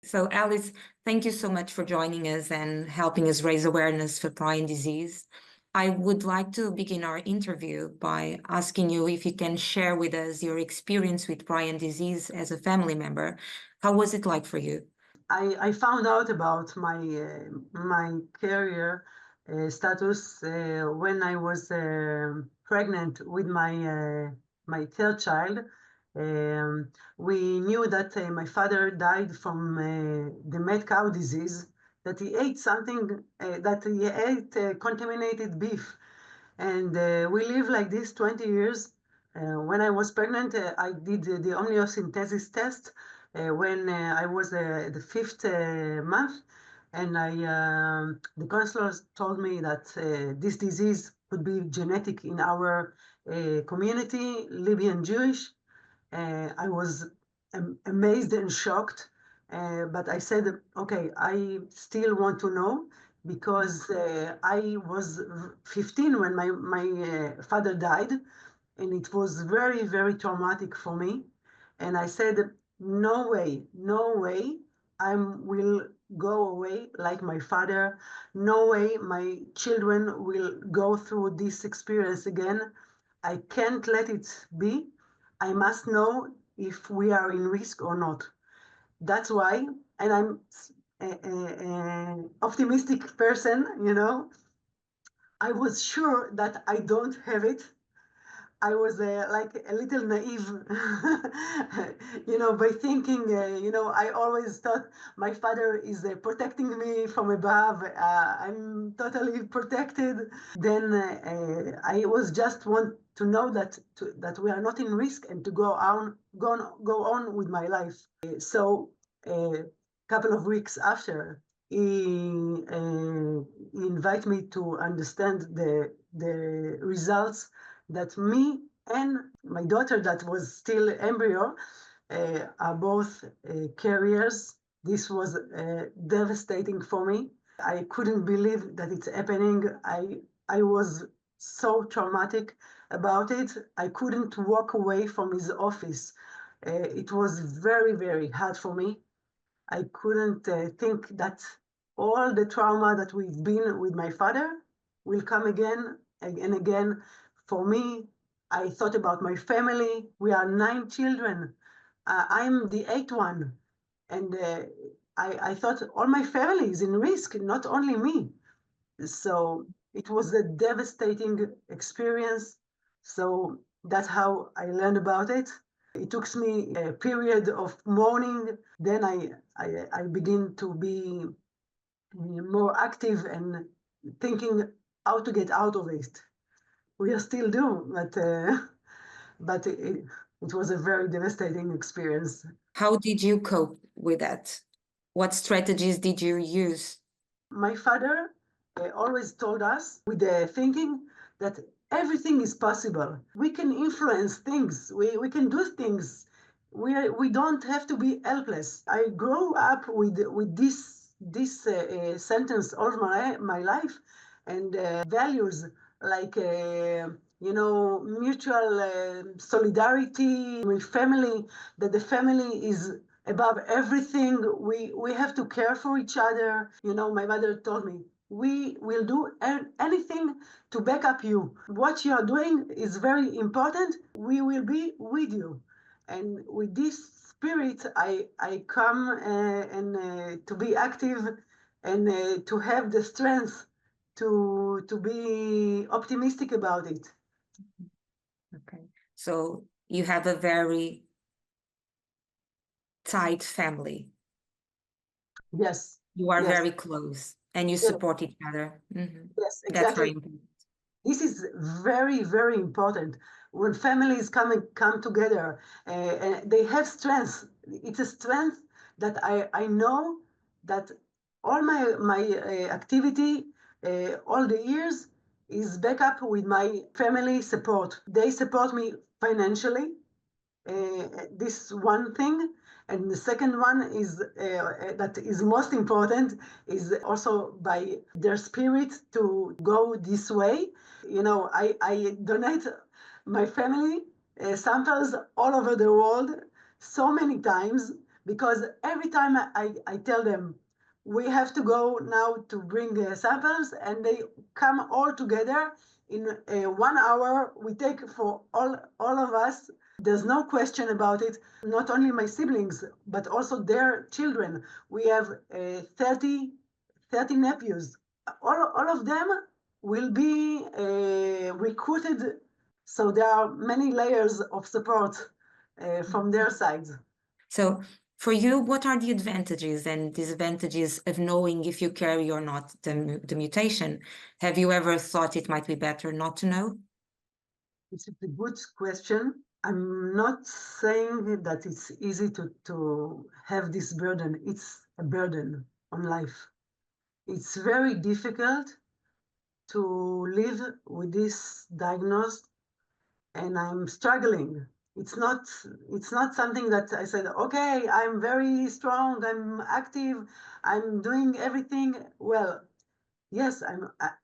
So Alice, thank you so much for joining us and helping us raise awareness for prion disease. I would like to begin our interview by asking you if you can share with us your experience with prion disease as a family member. How was it like for you? I found out about my career status when I was pregnant with my third child. We knew that my father died from the mad cow disease, that he ate something, that he ate contaminated beef. And we lived like this 20 years. When I was pregnant, I did the amniocentesis test when I was the fifth month. And the counselors told me that this disease could be genetic in our community, Libyan Jewish. I was amazed and shocked, but I said, okay, I still want to know because I was 15 when my father died, and it was very, very traumatic for me. And I said, no way, no way, I will go away like my father. No way my children will go through this experience again. I can't let it be. I must know if we are in risk or not. That's why, and I'm an optimistic person, you know, I was sure that I don't have it. I was like a little naive, you know, by thinking, you know, I always thought my father is protecting me from above. I'm totally protected. Then I was just want to know that we are not in risk and to go on with my life. So a couple of weeks after, he invited me to understand the results that me and my daughter that was still embryo are both carriers. This was devastating for me. I couldn't believe that it's happening. I was so traumatic about it. I couldn't walk away from his office. It was very, very hard for me. I couldn't think that all the trauma that we've been with my father will come again and again. For me, I thought about my family. We are 9 children. I'm the 8th one. And I thought all my family is in risk, not only me. So it was a devastating experience. So that's how I learned about it. It took me a period of mourning. Then I begin to be more active and thinking how to get out of it. We are still do, but it was a very devastating experience. How did you cope with that? What strategies did you use? My father always told us with the thinking that everything is possible. We can influence things. We can do things. We don't have to be helpless. I grew up with this sentence all my life, and values like you know, mutual solidarity with family, that the family is above everything. We have to care for each other. You know, my mother told me, we will do anything to back up you. What you are doing is very important. We will be with you. And with this spirit, I come and to be active and to have the strength to be optimistic about it. Okay, so you have a very tight family. Yes. You are yes. very close and you support each other. Yes, exactly. That's very important. This is very, very important. When families come together, and they have strengths. It's a strength that I know that all my activity, all the years, is back up with my family support. They support me financially. This one thing. And the second one is that is most important is also by their spirit to go this way. You know, I donate my family samples all over the world so many times because every time I tell them we have to go now to bring samples and they come all together in 1 hour. We take for all of us. There's no question about it. Not only my siblings, but also their children. We have 30 nephews. All of them will be recruited. So there are many layers of support from their sides. So for you, what are the advantages and disadvantages of knowing if you carry or not the mutation? Have you ever thought it might be better not to know? It's a good question. I'm not saying that it's easy to have this burden. It's a burden on life. It's very difficult to live with this diagnosis, and I'm struggling. It's not something that I said, okay, I'm very strong, I'm active, I'm doing everything well. Yes,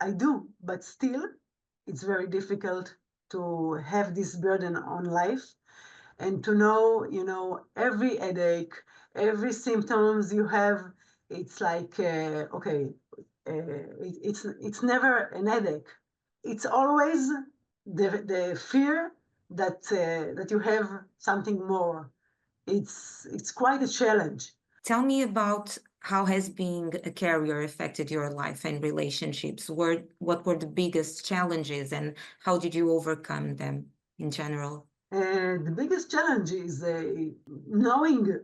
I do, but still it's very difficult to have this burden on life and to know, you know, every headache, every symptoms you have, it's like, okay, it's never an headache. It's always the fear that you have something more. It's quite a challenge. Tell me about how has being a carrier affected your life and relationships? What were the biggest challenges and how did you overcome them in general? The biggest challenge is knowing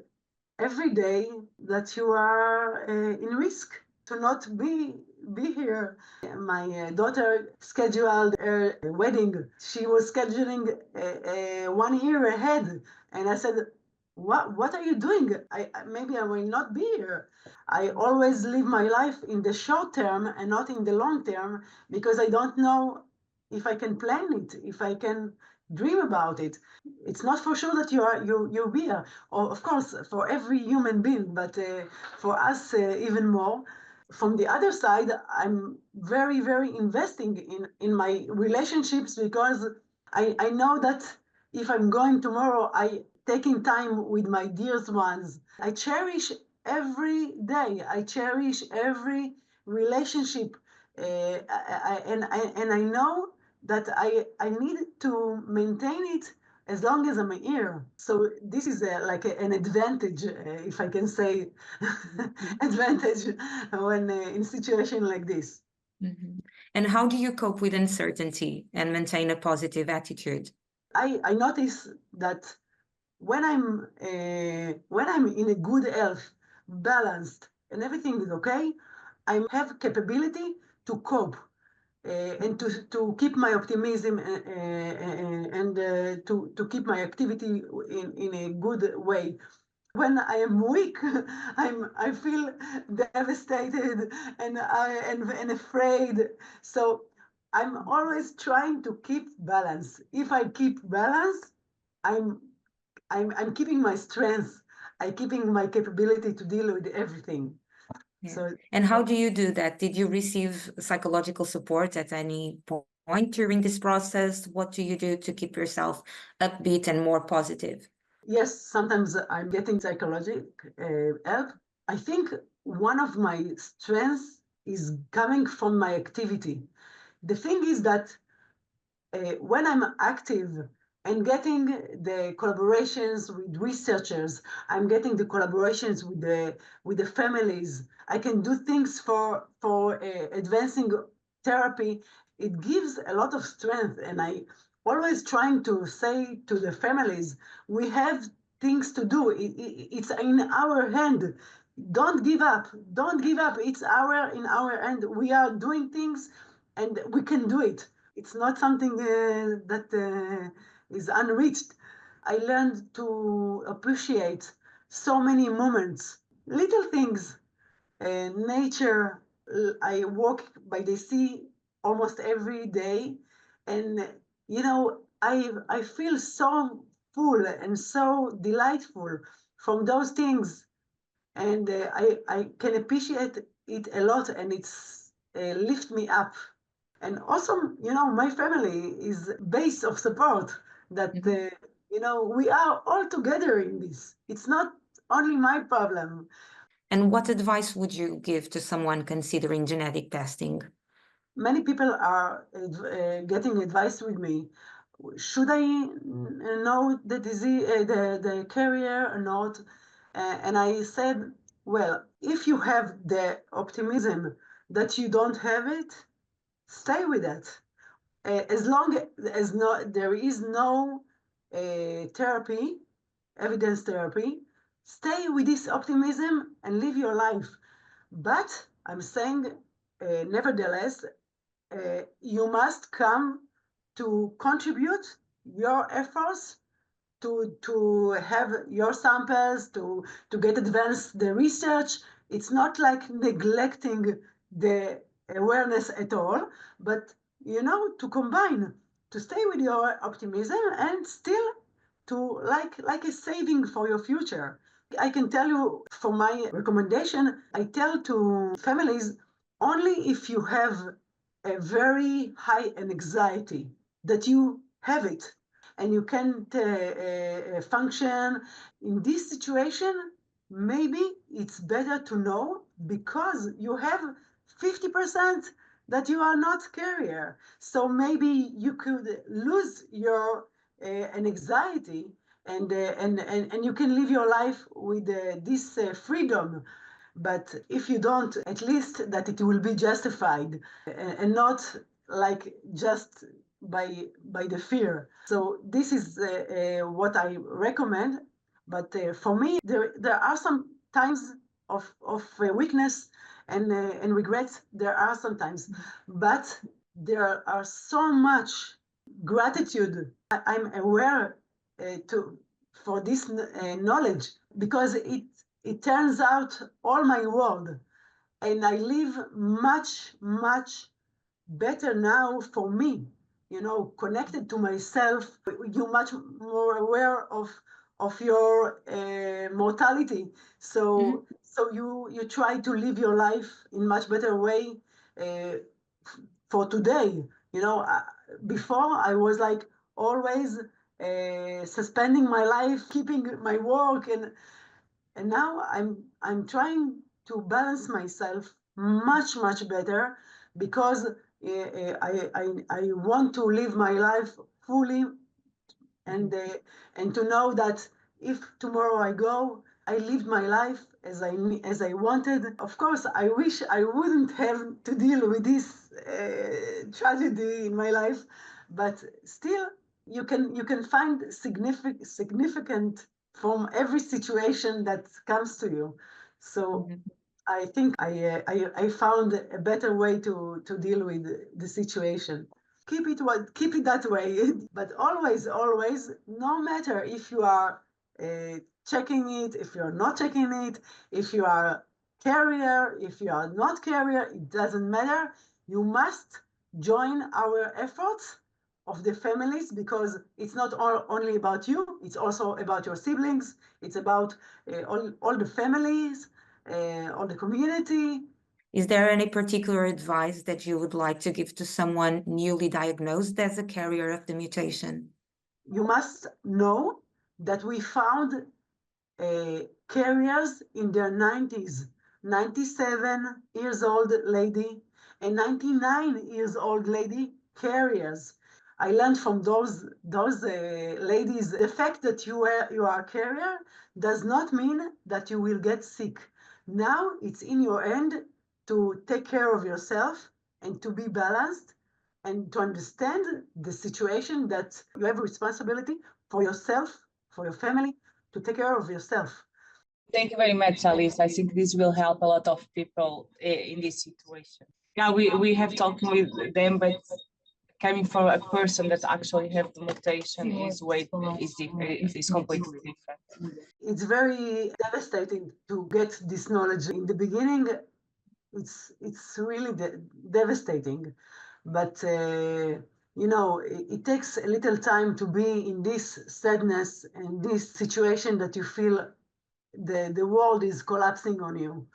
every day that you are in risk to not be here. My daughter scheduled her wedding. She was scheduling 1 year ahead, and I said, "What are you doing? Maybe I will not be here." I always live my life in the short term and not in the long term because I don't know if I can plan it, if I can dream about it. It's not for sure that you'll be here. Or of course, for every human being, but for us even more. From the other side, I'm very, very investing in my relationships because I know that if I'm going tomorrow, I taking time with my dearest ones. I cherish every day. I cherish every relationship, and I know that I need to maintain it as long as I'm here. So this is an advantage, if I can say, advantage when in situation like this. Mm-hmm. And how do you cope with uncertainty and maintain a positive attitude? I notice that when I'm in a good health, balanced, and everything is okay, I have capability to cope. And to keep my optimism and to keep my activity in a good way. When I am weak, I feel devastated and afraid. So I'm always trying to keep balance. If I keep balance, I'm I'm keeping my strength. I'm keeping my capability to deal with everything. Yeah. So And how do you do that? Did you receive psychological support at any point during this process? What do you do to keep yourself upbeat and more positive? yes, sometimes I'm getting psychological help. I think one of my strengths is coming from my activity. The thing is that when I'm active and getting the collaborations with researchers, I'm getting the collaborations with the families. I can do things for advancing therapy. It gives a lot of strength, and I always trying to say to the families, we have things to do. It's in our hand. Don't give up. Don't give up. It's in our hand. We are doing things, and we can do it. It's not something that is unreached. I learned to appreciate so many moments, little things, nature. I walk by the sea almost every day, and I feel so full and so delightful from those things, and I can appreciate it a lot, and it's lift me up. And also, my family is base of support that, we are all together in this. It's not only my problem. And what advice would you give to someone considering genetic testing? Many people are getting advice with me. Should I know the disease, the carrier or not? And I said, well, if you have the optimism that you don't have it, stay with it. As long as there is no therapy, evidence therapy, stay with this optimism and live your life. But I'm saying, nevertheless, you must come to contribute your efforts to have your samples, to get advanced the research. It's not like neglecting the awareness at all, but to combine, to stay with your optimism and still to like a saving for your future. I can tell you for my recommendation, I tell to families only if you have a very high anxiety that you have it and you can't function in this situation. Maybe it's better to know because you have 50% that you are not carrier. So maybe you could lose your anxiety and you can live your life with this freedom. But if you don't, at least that it will be justified and not like just by the fear. So this is what I recommend. But for me, there are some times of weakness and regrets. There are sometimes, but there are so much gratitude. I'm aware for this knowledge because it turns out all my world, and I live much better now for me, connected to myself. You're much more aware of your mortality. So you try to live your life in much better way for today. Before I was like always suspending my life, keeping my work, and now I'm trying to balance myself much better because I want to live my life fully and to know that if tomorrow I go, I lived my life as I wanted. Of course, I wish I wouldn't have to deal with this tragedy in my life, but still, you can find significant from every situation that comes to you. So I think I found a better way to deal with the situation. Keep it that way, but always, no matter if you are checking it, if you're not checking it, if you are carrier, if you are not carrier, it doesn't matter. You must join our efforts of the families because it's not only about you, it's also about your siblings, it's about all the families, all the community. Is there any particular advice that you would like to give to someone newly diagnosed as a carrier of the mutation? You must know that we found carriers in their 90s, 97 years old lady and 99 years old lady carriers. I learned from those ladies, the fact that you are a carrier does not mean that you will get sick. Now it's in your hand to take care of yourself and to be balanced and to understand the situation that you have responsibility for yourself, for your family, to take care of yourself. Thank you very much, Alice. I think this will help a lot of people in this situation. Yeah, we have talked with them, but coming from a person that actually have the mutation is completely different. It's very devastating to get this knowledge. In the beginning, it's really devastating, but you know, it takes a little time to be in this sadness and this situation that you feel the world is collapsing on you.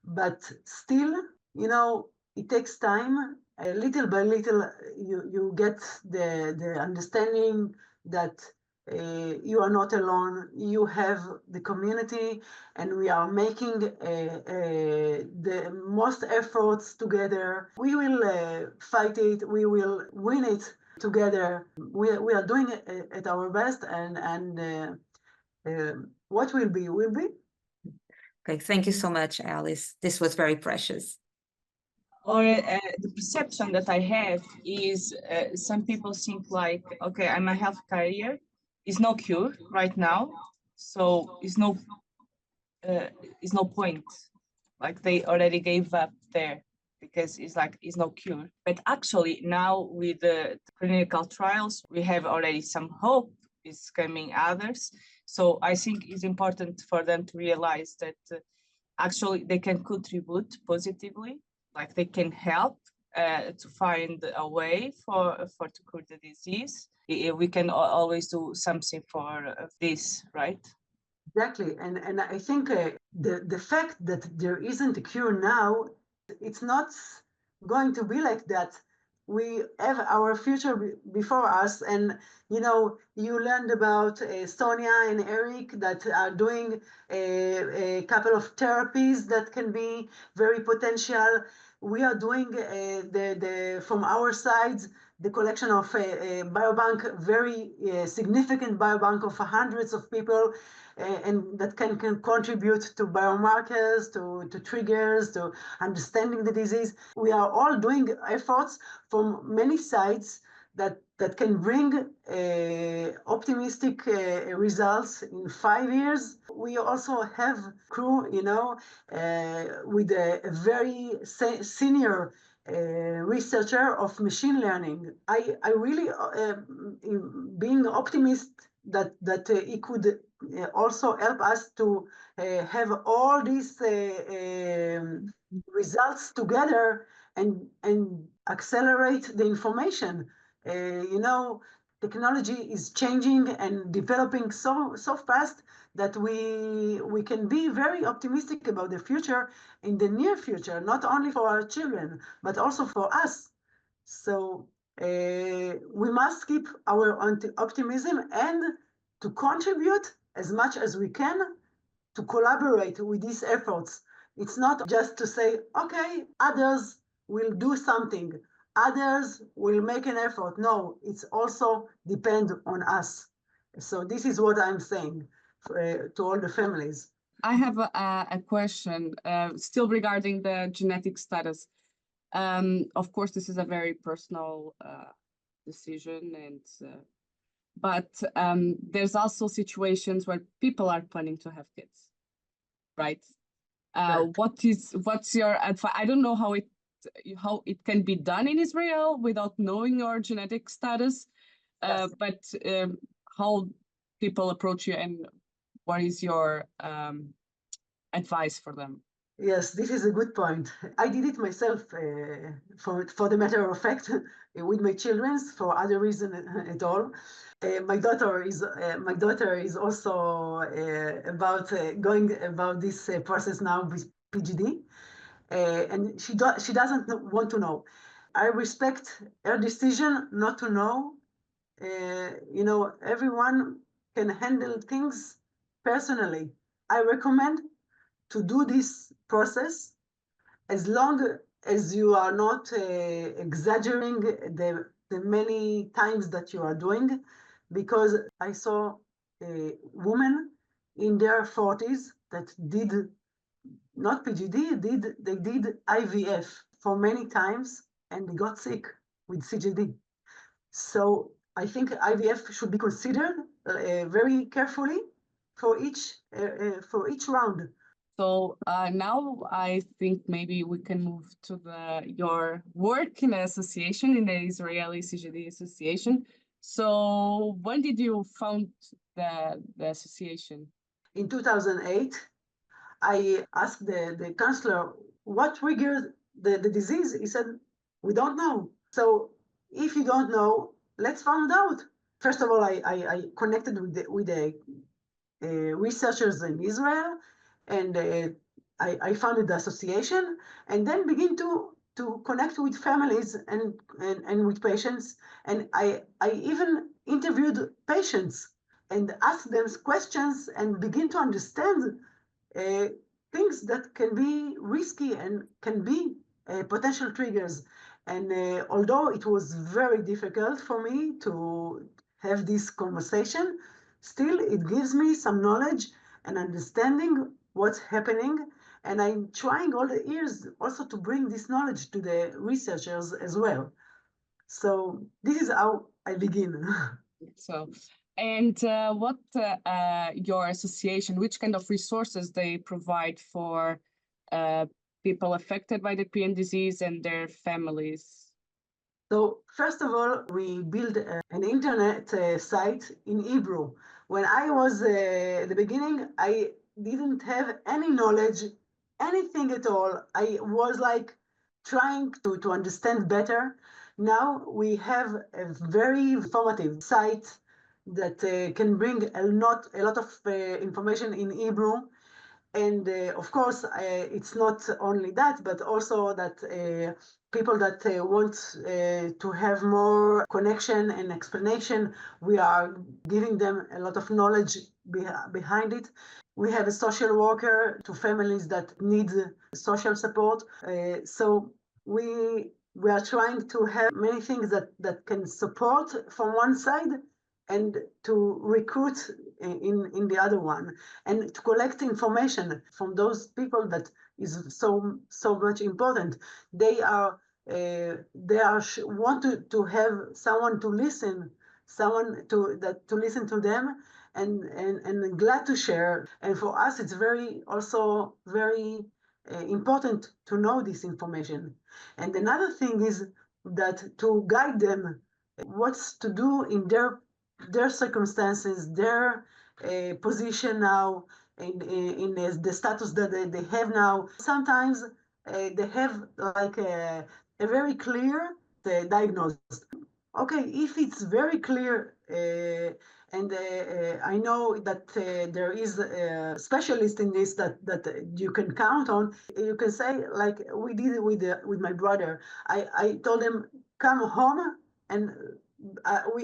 But still, you know, it takes time. Little by little, you get the understanding that you are not alone. You have the community, and we are making the most efforts together. We will fight it. We will win it together. We are doing it at our best, and what will be, will be. Okay, thank you so much, Alice. This was very precious. Or the perception that I have is some people think like, okay, I'm a health career, is no cure right now, so is no point. Like they already gave up there because it's no cure. But actually now with the clinical trials, we have already some hope. Is coming others. So I think it's important for them to realize that actually they can contribute positively, like they can help to find a way for to cure the disease. We can always do something for this, right? Exactly, and I think the fact that there isn't a cure now, it's not going to be like that. We have our future before us, and you know, you learned about Sonia and Eric that are doing a couple of therapies that can be very potential. We are doing from our sides the collection of a biobank, very significant biobank of hundreds of people, and that can contribute to biomarkers, to triggers, to understanding the disease. We are all doing efforts from many sides that can bring optimistic results in 5 years. We also have crew, you know, with a very senior researcher of machine learning. I really being optimist that it could also help us to have all these results together and accelerate the information. You know, technology is changing and developing so fast that we can be very optimistic about the future in the near future, not only for our children, but also for us. So we must keep our optimism and to contribute as much as we can to collaborate with these efforts. It's not just to say, okay, others will do something, others will make an effort. No, it's also depend on us. So this is what I'm saying to all the families. I have a question still regarding the genetic status. Of course, this is a very personal decision, and but there's also situations where people are planning to have kids, right? What's your advice? I don't know how it can be done in Israel without knowing your genetic status, Yes. but how people approach you, and what is your advice for them? Yes, this is a good point. I did it myself, for the matter of fact, with my children, for other reason at all. My daughter is also about going about this process now with PGD, and she doesn't want to know. I respect her decision not to know. You know, everyone can handle things personally. I recommend to do this process as long as you are not exaggerating the many times that you are doing, because I saw women in their 40s that did not PGD, they did IVF for many times and they got sick with CGD. So I think IVF should be considered very carefully for each round. So now I think maybe we can move to your work in the association, in the Israeli CGD Association. So when did you found the association? In 2008, I asked the counselor what triggered the disease. He said, we don't know. So if you don't know, let's find out. First of all, I connected with the researchers in Israel, and I founded the association, and then begin to connect with families and with patients. And I even interviewed patients and asked them questions and begin to understand things that can be risky and can be potential triggers. And although it was very difficult for me to have this conversation, still it gives me some knowledge and understanding what's happening. And I'm trying all the years also to bring this knowledge to the researchers as well. So this is how I begin. So, and what your association, which kind of resources they provide for people affected by the prion disease and their families? So first of all, we built an internet site in Hebrew. When I was at the beginning, I didn't have any knowledge, anything at all. I was like trying to understand better. Now we have a very informative site that can bring a lot of information in Hebrew. And of course, it's not only that, but also that people that want to have more connection and explanation, we are giving them a lot of knowledge behind it. We have a social worker to families that need social support. So we are trying to have many things that can support from one side and to recruit in the other one, and to collect information from those people that is so much important. They want to have someone to listen, someone to listen to them, and glad to share. And for us, it's also very important to know this information. And another thing is that to guide them what's to do in their circumstances, their position now, in the status that they have now. Sometimes they have like a very clear diagnosis. Okay, if it's very clear, and I know that there is a specialist in this that you can count on, you can say, like we did it with my brother. I told him, come home, and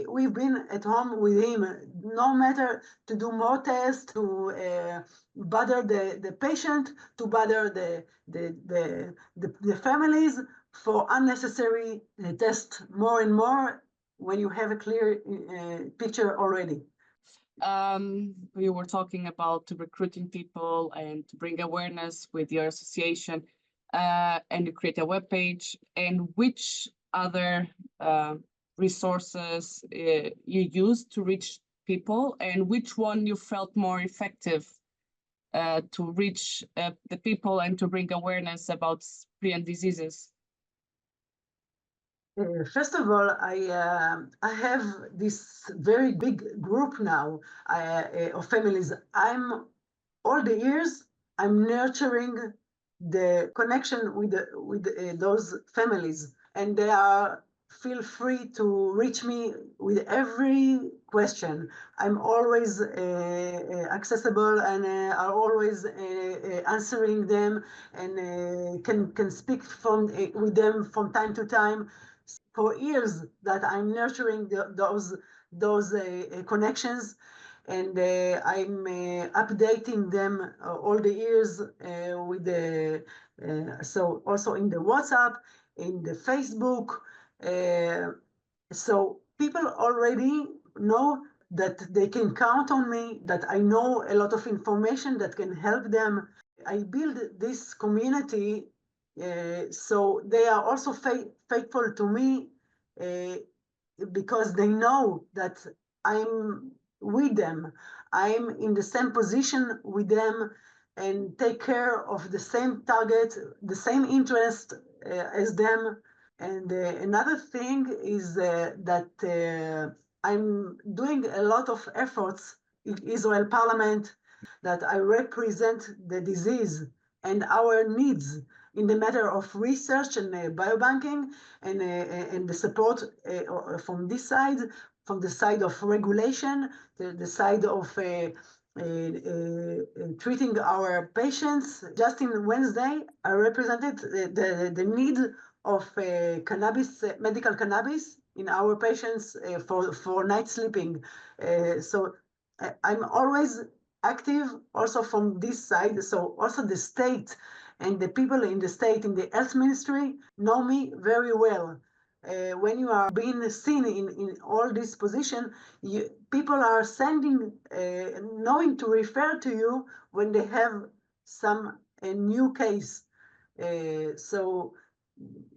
we've been at home with him, no matter to do more tests, to bother the patient, to bother the families for unnecessary tests more and more when you have a clear picture already. We were talking about recruiting people and to bring awareness with your association, and you create a webpage. And which other resources you use to reach people, and which one you felt more effective to reach the people and to bring awareness about prion diseases? First of all, I have this very big group now of families. All the years I'm nurturing the connection with those families, and they feel free to reach me with every question. I'm always accessible, and are always answering them, and can speak with them from time to time. For years that I'm nurturing those connections, and I'm updating them all the years with so also in the WhatsApp, in the Facebook. So people already know that they can count on me, that I know a lot of information that can help them. I build this community, so they are also faithful to me, because they know that I'm with them. I'm in the same position with them. and take care of the same target, the same interest as them. And another thing is that I'm doing a lot of efforts in Israel Parliament, that I represent the disease and our needs in the matter of research and biobanking, and the support from this side, from the side of regulation, the side of treating our patients. Just in Wednesday, I represented the need of cannabis, medical cannabis in our patients for night sleeping. So I'm always active also from this side. So also the state and the people in the state, in the health ministry, know me very well. When you are being seen in all this position, people are sending, knowing to refer to you when they have some new case. So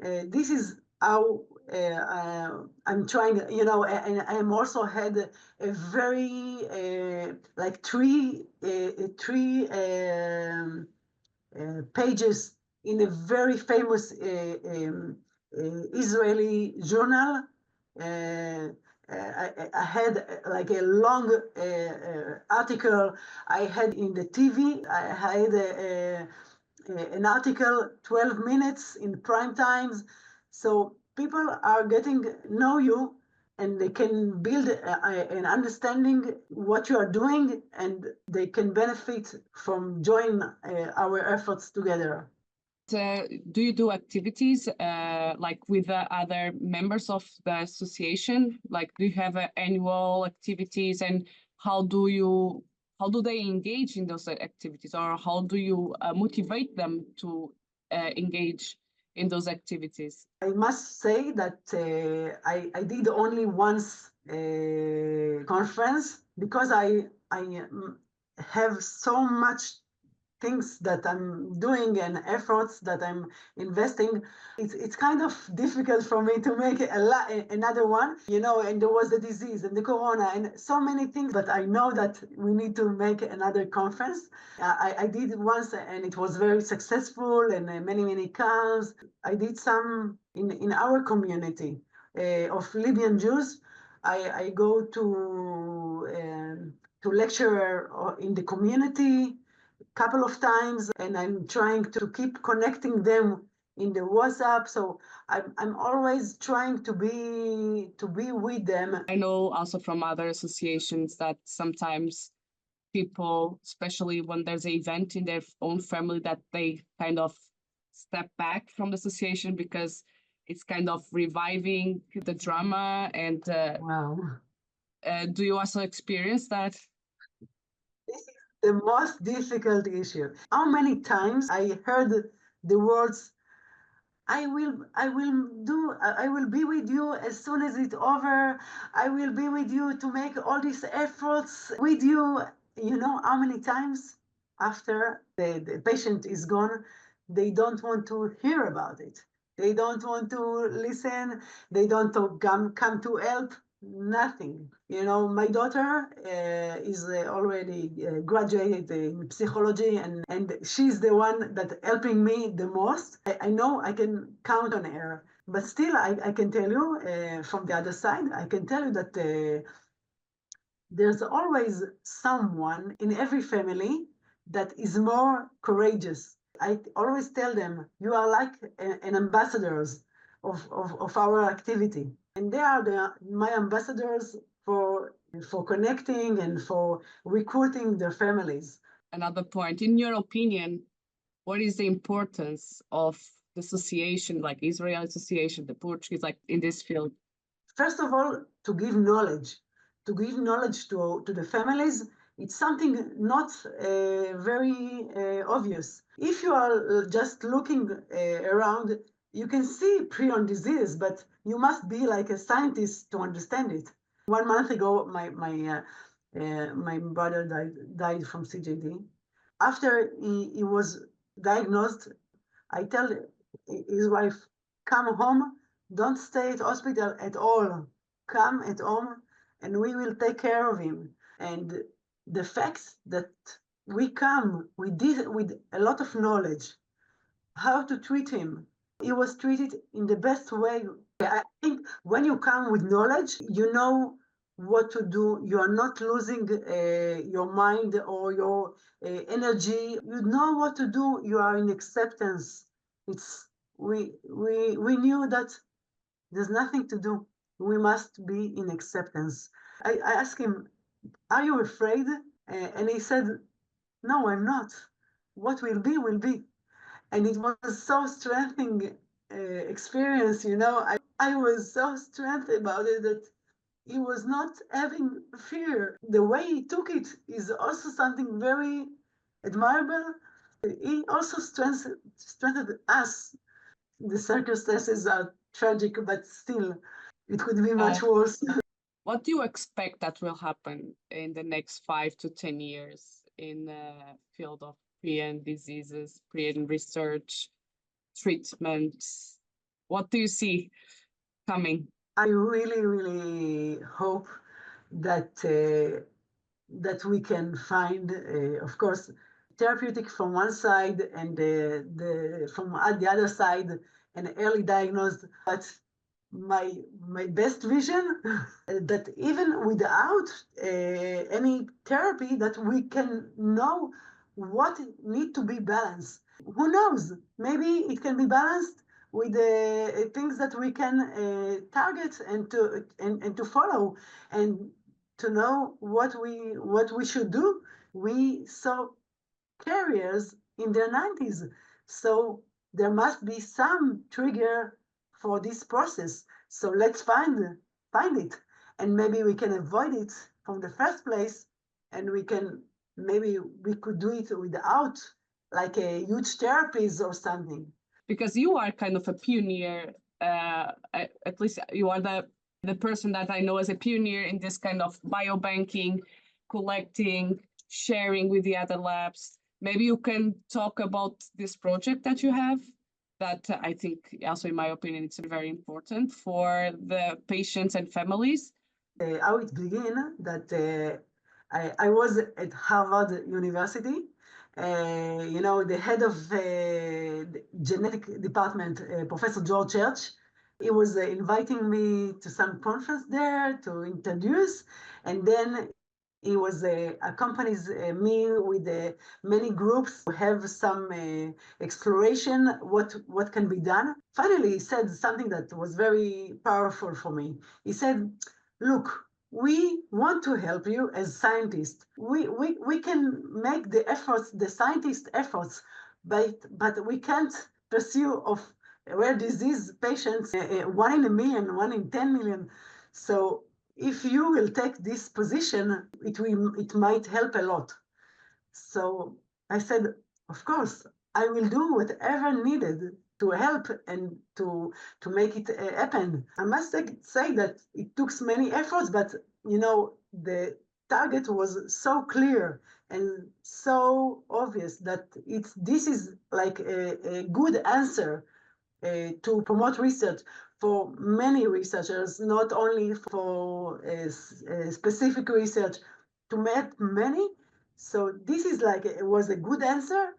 this is how I'm trying, and I'm also had a very like three pages in a very famous Israeli journal. I had like a long article I had in the TV. I had an article 12 minutes in prime times. So people are getting know you, and they can build an understanding what you are doing, and they can benefit from joining our efforts together. Do you do activities like with other members of the association? Like, do you have annual activities, and how do they engage in those activities, or how do you motivate them to engage in those activities? I must say that I did only once conference, because I have so much things that I'm doing and efforts that I'm investing. It's kind of difficult for me to make another one, and there was the disease and the corona and so many things, but I know that we need to make another conference. I did it once and it was very successful, and many comes. I did some in our community of Libyan Jews. I go to lecture in the community couple of times, and I'm trying to keep connecting them in the WhatsApp. So I'm always trying to be with them. I know also from other associations that sometimes people, especially when there's an event in their own family, that they kind of step back from the association because it's kind of reviving the drama. And Wow. Do you also experience that? This is the most difficult issue. How many times I heard the words, I will be with you as soon as it's over. I will be with you to make all these efforts with you. You know how many times after the patient is gone, they don't want to hear about it. They don't want to listen. They don't come to help. Nothing. My daughter is already graduated in psychology, and she's the one that helping me the most. I know I can count on her, but still I can tell you from the other side, I can tell you that there's always someone in every family that is more courageous. I always tell them, you are like an ambassadors of our activity. And they are my ambassadors for connecting and for recruiting their families. Another point, in your opinion, what is the importance of the association, like Israel Association, the Portuguese, like in this field? First of all, to give knowledge to the families. It's something not very obvious. If you are just looking around, you can see prion disease, but you must be like a scientist to understand it. 1 month ago, my brother died from CJD. After he was diagnosed, I tell his wife, come home, don't stay at hospital at all. Come at home and we will take care of him. And the fact that we come with a lot of knowledge how to treat him. He was treated in the best way. I think when you come with knowledge, you know what to do. You are not losing your mind or your energy. You know what to do. You are in acceptance. We knew that there's nothing to do. We must be in acceptance. I asked him, "Are you afraid?" And he said, "No, I'm not. What will be, will be." And it was so strengthening experience, you know. I was so strengthened about it that he was not having fear. The way he took it is also something very admirable. He also strengthened us. The circumstances are tragic, but still, it could be much worse. What do you expect that will happen in the next 5 to 10 years in the field of prion diseases, prion research, treatments? What do you see coming? I really, really hope that that we can find, of course, therapeutic from one side and from the other side, an early diagnosed. But my best vision that even without any therapy, that we can know what need to be balanced. Who knows? Maybe it can be balanced with the things that we can target and to follow and to know what we should do. We saw carriers in their 90s, so there must be some trigger for this process. So let's find it, and maybe we can avoid it from the first place, and maybe we could do it without like a huge therapies or something. Because you are kind of a pioneer, at least you are the person that I know as a pioneer in this kind of biobanking, collecting, sharing with the other labs. Maybe you can talk about this project that you have, that I think also, in my opinion, it's very important for the patients and families. How it began, that I was at Harvard University. You know, the head of the genetic department, Professor George Church, he was inviting me to some conference there to introduce, and then he was accompanies me with many groups to have some exploration what can be done. Finally, he said something that was very powerful for me. He said, "Look, we want to help you as scientists. We can make the efforts, the scientist efforts, but we can't pursue of rare disease patients, 1 in a million, 1 in 10 million. So if you will take this position, it might help a lot." So I said, "Of course, I will do whatever needed to help and to make it happen." I must say that it took many efforts, but you know, the target was so clear and so obvious that this is like a good answer to promote research for many researchers, not only for specific research, to make many. So this is like, it was a good answer.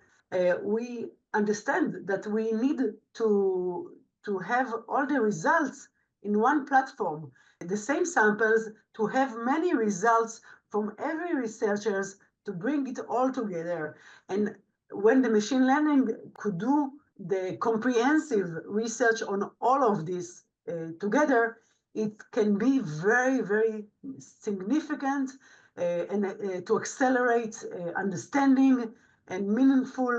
We understand that we need to have all the results in one platform, the same samples, to have many results from every researchers, to bring it all together. And when the machine learning could do the comprehensive research on all of this together, it can be very, very significant and to accelerate understanding and meaningful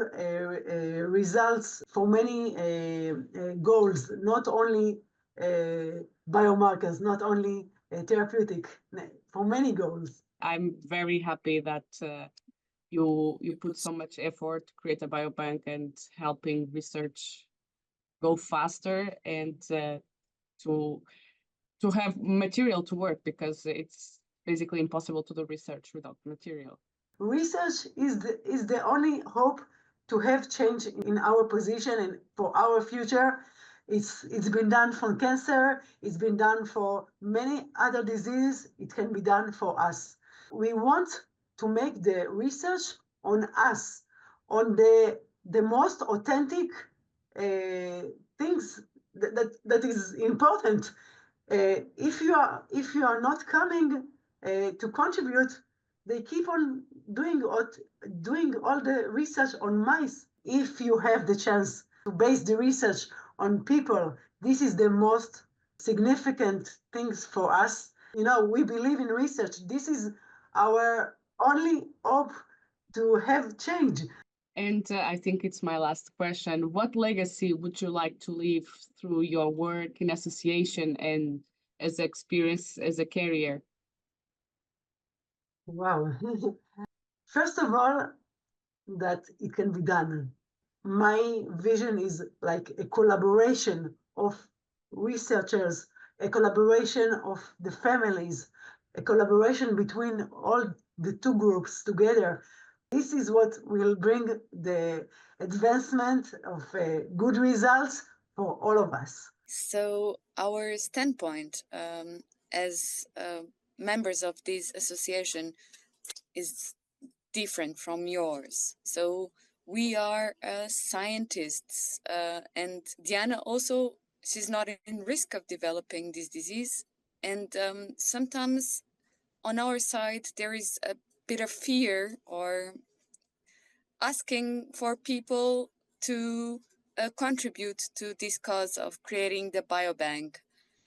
results for many goals, not only biomarkers, not only therapeutic, for many goals. I'm very happy that you put so much effort to create a biobank and helping research go faster and to have material to work, because it's basically impossible to do research without material. Research is the only hope to have change in our position and for our future. It's been done for cancer, it's been done for many other diseases, it can be done for us. We want to make the research on us, on the most authentic things that is important. If you are not coming to contribute, they keep on doing all the research on mice. If you have the chance to base the research on people, this is the most significant things for us. You know, we believe in research. This is our only hope to have change. And I think it's my last question. What legacy would you like to leave through your work in association and as experience as a career? Wow. First of all, that it can be done. My vision is like a collaboration of researchers, a collaboration of the families, a collaboration between all the two groups together. This is what will bring the advancement of good results for all of us. So our standpoint as members of this association is different from yours. So we are scientists, and Diana also, she's not in risk of developing this disease. And sometimes on our side, there is a bit of fear or asking for people to contribute to this cause of creating the biobank.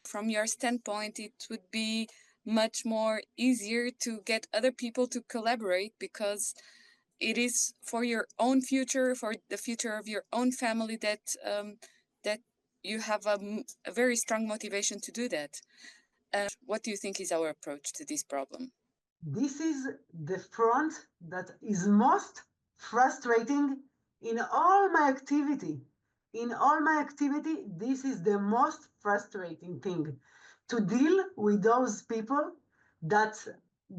From your standpoint, it would be much more easier to get other people to collaborate because it is for your own future, for the future of your own family that that you have a very strong motivation to do that. What do you think is our approach to this problem? This is the front that is most frustrating in all my activity. In all my activity, this is the most frustrating thing, to deal with those people that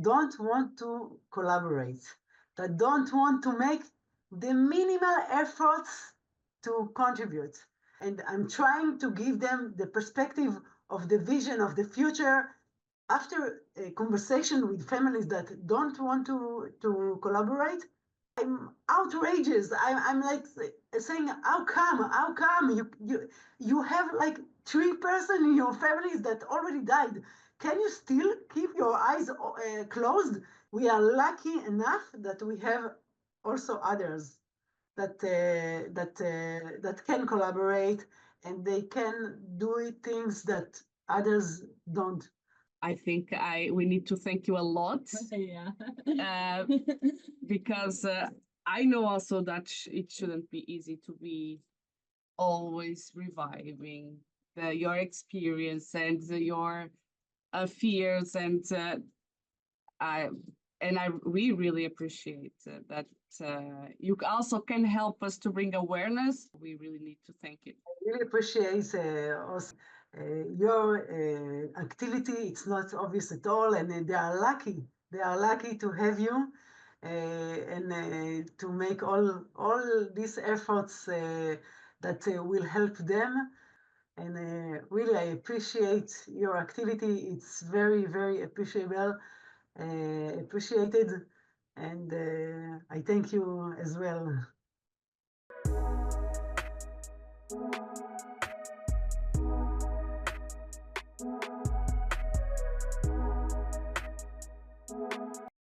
don't want to collaborate, that don't want to make the minimal efforts to contribute. And I'm trying to give them the perspective of the vision of the future. After a conversation with families that don't want to collaborate, I'm outrageous. I'm like saying, how come you have like 3 persons in your families that already died? Can you still keep your eyes closed? We are lucky enough that we have also others that can collaborate, and they can do things that others don't. I think we need to thank you a lot. Yeah. Because I know also that it shouldn't be easy to be always reviving your experience and your fears, and we really appreciate that you also can help us to bring awareness. We really need to thank you. I really appreciate also your activity. It's not obvious at all, and they are lucky. They are lucky to have you and to make all these efforts that will help them. And really, I appreciate your activity. It's very, very appreciable, appreciated, and I thank you as well.